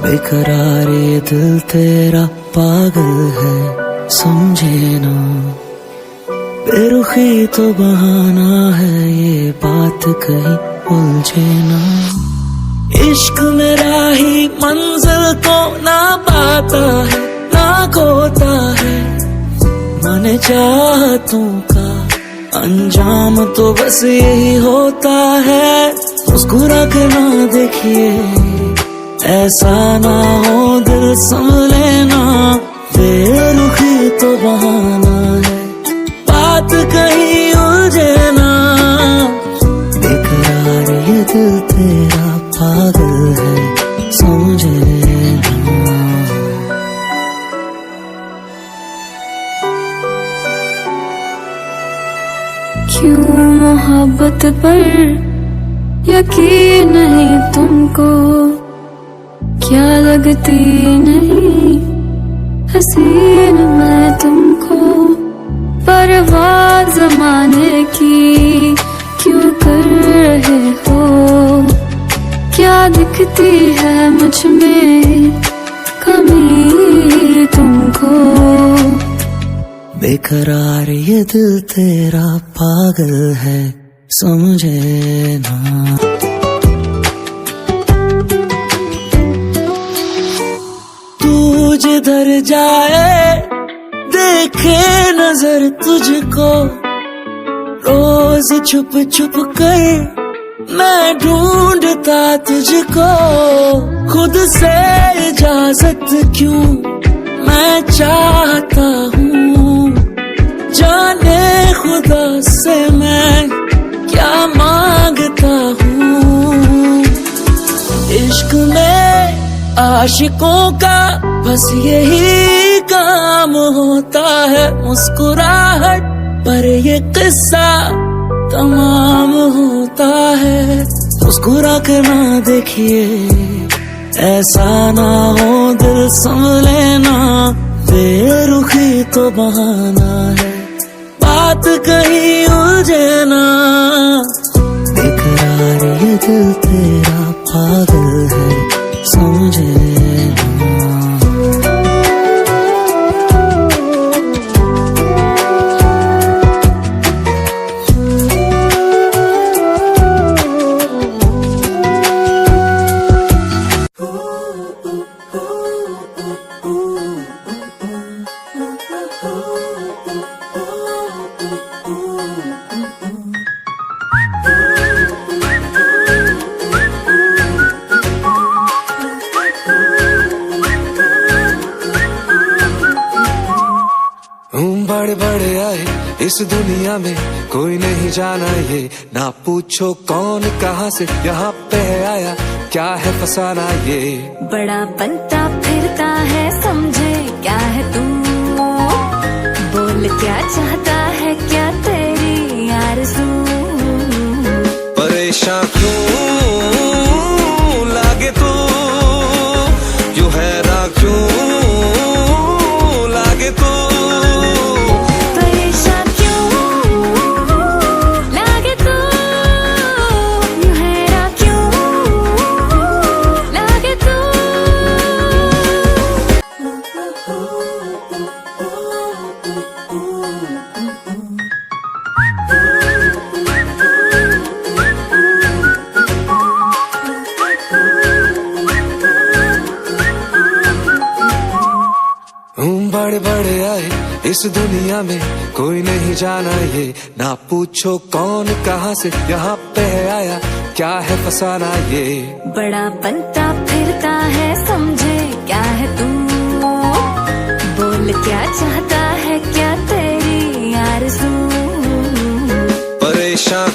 बेकरार ये दिल तेरा पागल है, समझे ना। बेरुखी तो बहाना है, ये बात कहीं उलझे ना। इश्क मेरा ही मंजिल को ना पाता है, ना खोता है। मन चाहतों का अंजाम तो बस यही होता है। मुस्कुरा के ना देखिए, ऐसा ना हो दिल संभले ना। बेरुखी तो बहाना है, बात कहीं उलझे ना। बेकरार ये दिल तेरा पागल है, समझे ना। क्यों मोहब्बत पर यकीन नहीं तुमको, क्या लगती नहीं हसीन मैं तुमको। परवाह ज़माने की क्यों कर रहे हो, क्या दिखती है मुझ में कमी तुमको। बेकरार ये दिल तेरा पागल है, समझे ना। तू जिधर जाए देखे नजर तुझको, रोज छुप छुप कर मैं ढूंढता तुझको। खुद से इजाजत क्यों मैं चाहता हूँ, जाने खुदा से मैं क्या मांगता हूँ। इश्क में आशिकों का बस यही काम होता है, मुस्कुराहट पर ये किस्सा तमाम होता है। मुस्कुरा के ना देखिए, ऐसा ना हो दिल संभले ना। बेरुखी तो बहाना है, बात कहीं उलझे ना। बेकरार ये दिल तेरा पागल है, समझे ना। बड़े बड़े आए इस दुनिया में, कोई नहीं जाना ये। ना पूछो कौन कहाँ से यहाँ पे आया, क्या है फसाना ये। बड़ा बनता फिरता है, समझे क्या है तू। बोल क्या चाहता है, क्या तेरी आरज़ू। परेशान क्यों लागे तू, यूं हैरान क्यों लागे तू। बड़े बड़े आए इस दुनिया में, कोई नहीं जाना ये। ना पूछो कौन कहाँ से यहाँ पे आया, क्या है फसाना ये। बड़ा बनता फिरता है, समझे क्या है तू। बोल क्या चाहता है, क्या तेरी आरज़ू। परेशान